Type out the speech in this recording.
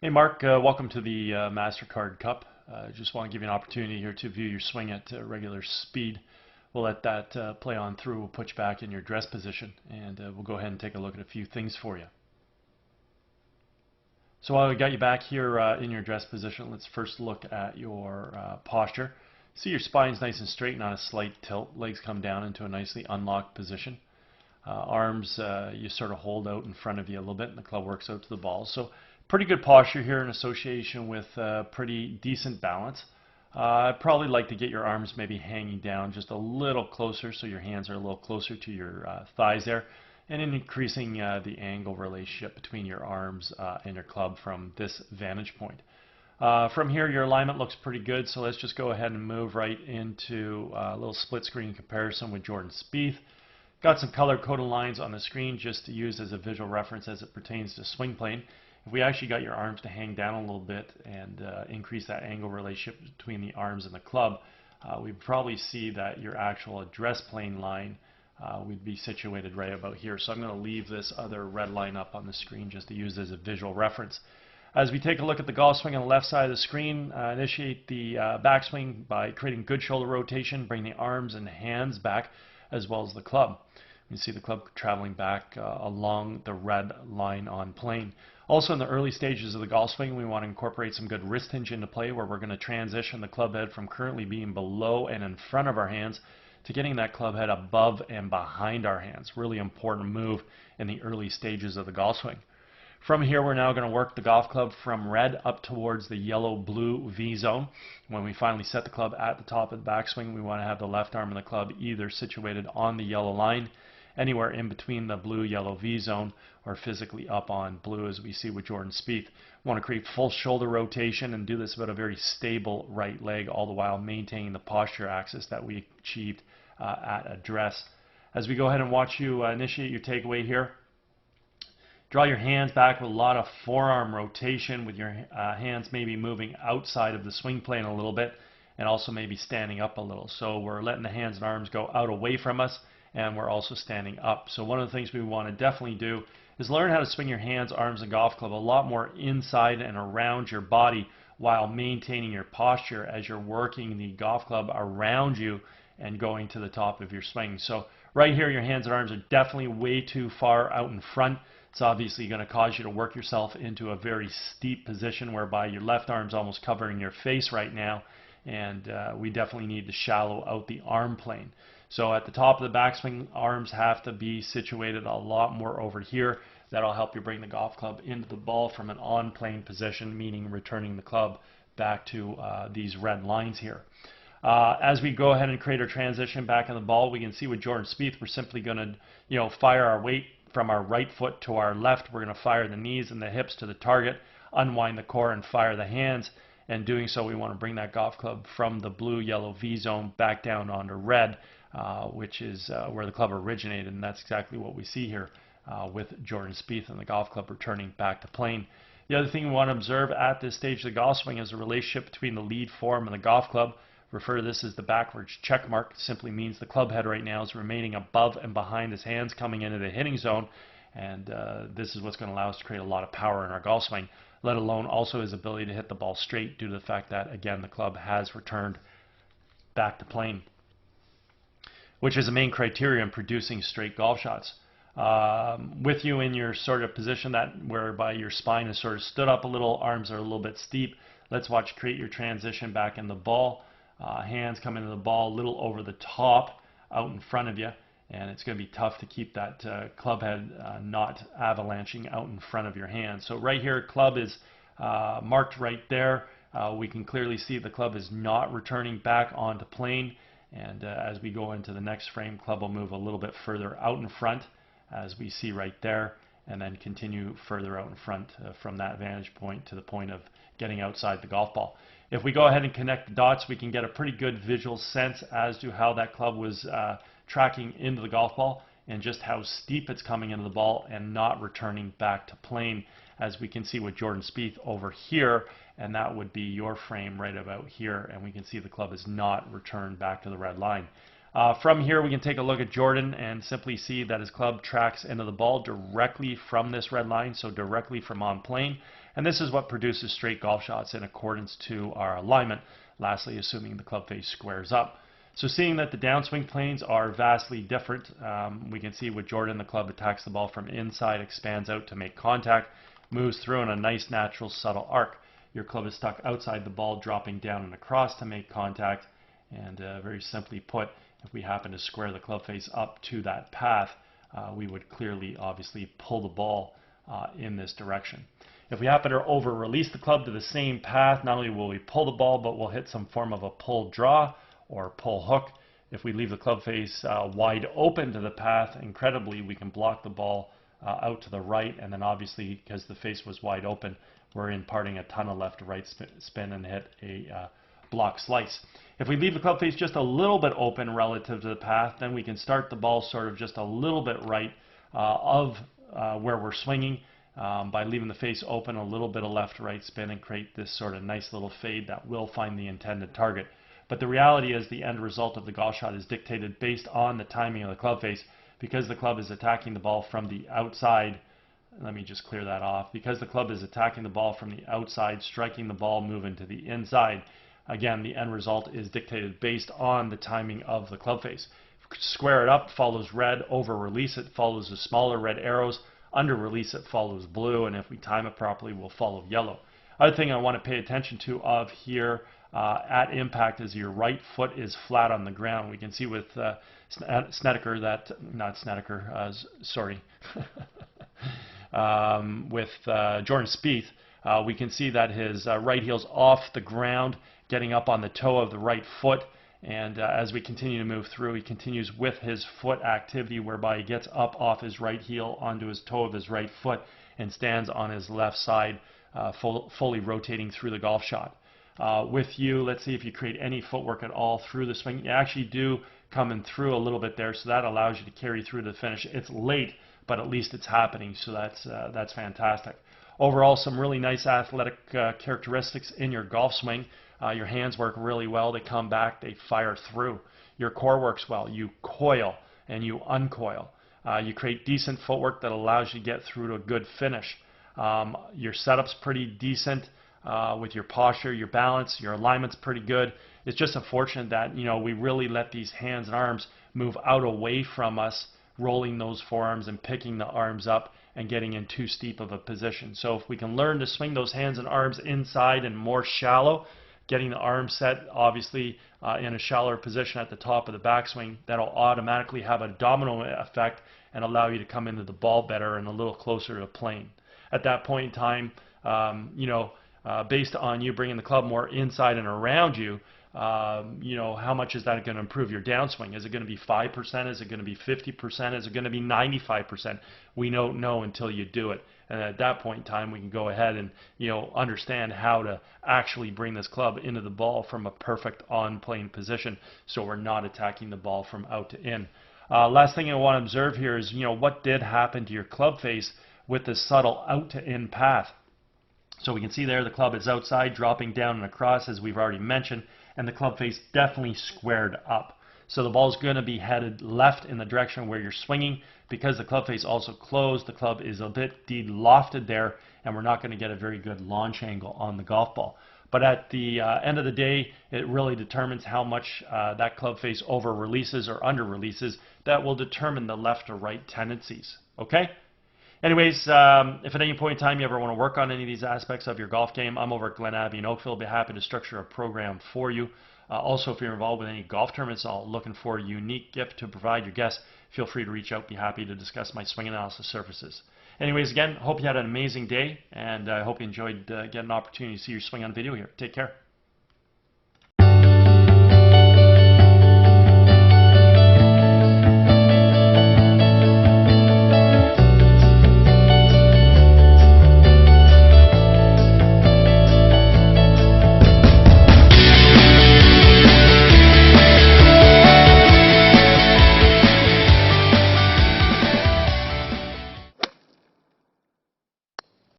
Hey Mark, welcome to the MasterCard Cup. Just want to give you an opportunity here to view your swing at regular speed. We'll let that play on through. We'll put you back in your dress position and we'll go ahead and take a look at a few things for you. So while we got you back here in your dress position, let's first look at your posture. See your spine's nice and straight, not a slight tilt. Legs come down into a nicely unlocked position. Arms you sort of hold out in front of you a little bit and the club works out to the ball. So pretty good posture here in association with pretty decent balance. I'd probably like to get your arms maybe hanging down just a little closer so your hands are a little closer to your thighs there, and increasing the angle relationship between your arms and your club from this vantage point. From here your alignment looks pretty good, so let's just go ahead and move right into a little split screen comparison with Jordan Spieth. Got some color-coded lines on the screen just to use as a visual reference as it pertains to swing plane. If we actually got your arms to hang down a little bit and increase that angle relationship between the arms and the club, we'd probably see that your actual address plane line would be situated right about here. So I'm going to leave this other red line up on the screen just to use as a visual reference. As we take a look at the golf swing on the left side of the screen, initiate the backswing by creating good shoulder rotation, bring the arms and hands back as well as the club. You see the club traveling back along the red line on plane. Also in the early stages of the golf swing, we want to incorporate some good wrist hinge into play where we're going to transition the club head from currently being below and in front of our hands to getting that club head above and behind our hands. Really important move in the early stages of the golf swing. From here, we're now going to work the golf club from red up towards the yellow-blue V zone. When we finally set the club at the top of the backswing, we want to have the left arm of the club either situated on the yellow line, anywhere in between the blue-yellow V zone, or physically up on blue as we see with Jordan Spieth. We want to create full shoulder rotation and do this with a very stable right leg, all the while maintaining the posture axis that we achieved at address. As we go ahead and watch you initiate your takeaway here, draw your hands back with a lot of forearm rotation with your hands maybe moving outside of the swing plane a little bit and also maybe standing up a little. So we're letting the hands and arms go out away from us and we're also standing up. So one of the things we want to definitely do is learn how to swing your hands, arms, and golf club a lot more inside and around your body while maintaining your posture as you're working the golf club around you and going to the top of your swing. So right here your hands and arms are definitely way too far out in front. It's obviously going to cause you to work yourself into a very steep position whereby your left arm's almost covering your face right now, and we definitely need to shallow out the arm plane. So at the top of the backswing, arms have to be situated a lot more over here. That'll help you bring the golf club into the ball from an on-plane position, meaning returning the club back to these red lines here. As we go ahead and create our transition back in the ball, we can see with Jordan Spieth, we're simply going to fire our weight from our right foot to our left. We're going to fire the knees and the hips to the target, unwind the core, and fire the hands. And doing so, we want to bring that golf club from the blue-yellow V zone back down onto red, which is where the club originated, and that's exactly what we see here with Jordan Spieth and the golf club returning back to plane. The other thing we want to observe at this stage of the golf swing is the relationship between the lead form and the golf club. Refer to this as the backwards check mark. It simply means the club head right now is remaining above and behind his hands coming into the hitting zone, and this is what's going to allow us to create a lot of power in our golf swing, let alone also his ability to hit the ball straight due to the fact that, again, the club has returned back to plane, which is the main criteria in producing straight golf shots. With you in your sort of position that whereby your spine is sort of stood up a little, arms are a little bit steep, let's watch create your transition back in the ball. Hands come into the ball a little over the top out in front of you, and it's going to be tough to keep that club head not avalanching out in front of your hands. So right here, club is marked right there. We can clearly see the club is not returning back onto plane, and as we go into the next frame, club will move a little bit further out in front as we see right there, and then continue further out in front from that vantage point to the point of getting outside the golf ball. If we go ahead and connect the dots, we can get a pretty good visual sense as to how that club was tracking into the golf ball and just how steep it's coming into the ball and not returning back to plane, as we can see with Jordan Spieth over here, and that would be your frame right about here, and we can see the club is not returned back to the red line. From here, we can take a look at Jordan and simply see that his club tracks into the ball directly from this red line, so directly from on plane. And this is what produces straight golf shots in accordance to our alignment, lastly assuming the club face squares up. So seeing that the downswing planes are vastly different, we can see with Jordan the club attacks the ball from inside, expands out to make contact, moves through in a nice natural subtle arc. Your club is stuck outside the ball, dropping down and across to make contact, and very simply put, if we happen to square the club face up to that path, we would clearly obviously pull the ball in this direction. If we happen to over release the club to the same path, not only will we pull the ball, but we'll hit some form of a pull draw or pull hook. If we leave the club face wide open to the path, incredibly we can block the ball out to the right, and then obviously because the face was wide open, we're imparting a ton of left to right spin and hit a block slice. If we leave the club face just a little bit open relative to the path, then we can start the ball sort of just a little bit right of where we're swinging by leaving the face open, a little bit of left to right spin, and create this sort of nice little fade that will find the intended target. But the reality is the end result of the golf shot is dictated based on the timing of the club face. Because the club is attacking the ball from the outside, let me just clear that off, because the club is attacking the ball from the outside, striking the ball, moving to the inside, again, the end result is dictated based on the timing of the club face. Square it up follows red, over release it follows the smaller red arrows, under release it follows blue, and if we time it properly, we'll follow yellow. Other thing I want to pay attention to of here at impact is your right foot is flat on the ground. We can see with Snedeker that, not Snedeker, sorry, with Jordan Spieth, we can see that his right heel's off the ground, getting up on the toe of the right foot, and as we continue to move through, he continues with his foot activity whereby he gets up off his right heel onto his toe of his right foot and stands on his left side, fully rotating through the golf shot. With you, let's see if you create any footwork at all through the swing. You actually do coming through a little bit there, so that allows you to carry through to the finish. It's late, but at least it's happening, so that's fantastic. Overall, some really nice athletic characteristics in your golf swing. Your hands work really well. They come back, they fire through. Your core works well. You coil and you uncoil. You create decent footwork that allows you to get through to a good finish. Your setup's pretty decent with your posture, your balance, your alignment's pretty good. It's just unfortunate that, you know, we really let these hands and arms move out away from us, rolling those forearms and picking the arms up and getting in too steep of a position. So if we can learn to swing those hands and arms inside and more shallow, getting the arm set obviously in a shallower position at the top of the backswing, that'll automatically have a domino effect and allow you to come into the ball better and a little closer to the plane. At that point in time, based on you bringing the club more inside and around you, how much is that going to improve your downswing? Is it going to be 5%? Is it going to be 50%? Is it going to be 95%? We don't know until you do it. And at that point in time, we can go ahead and, understand how to actually bring this club into the ball from a perfect on-plane position so we're not attacking the ball from out to in. Last thing I want to observe here is, what did happen to your club face with this subtle out to in path. So we can see there the club is outside, dropping down and across, as we've already mentioned, and the club face definitely squared up. So the ball is going to be headed left in the direction where you're swinging. Because the club face also closed, the club is a bit de-lofted there, and we're not going to get a very good launch angle on the golf ball. But at the end of the day, it really determines how much that club face over releases or under releases. That will determine the left or right tendencies. Okay? Anyways, if at any point in time you ever want to work on any of these aspects of your golf game, I'm over at Glen Abbey in Oakville. I'll be happy to structure a program for you. Also, if you're involved with any golf tournaments, I'm looking for a unique gift to provide your guests, feel free to reach out. Be happy to discuss my swing analysis services. Anyways, again, hope you had an amazing day, and I hope you enjoyed getting an opportunity to see your swing on video here. Take care.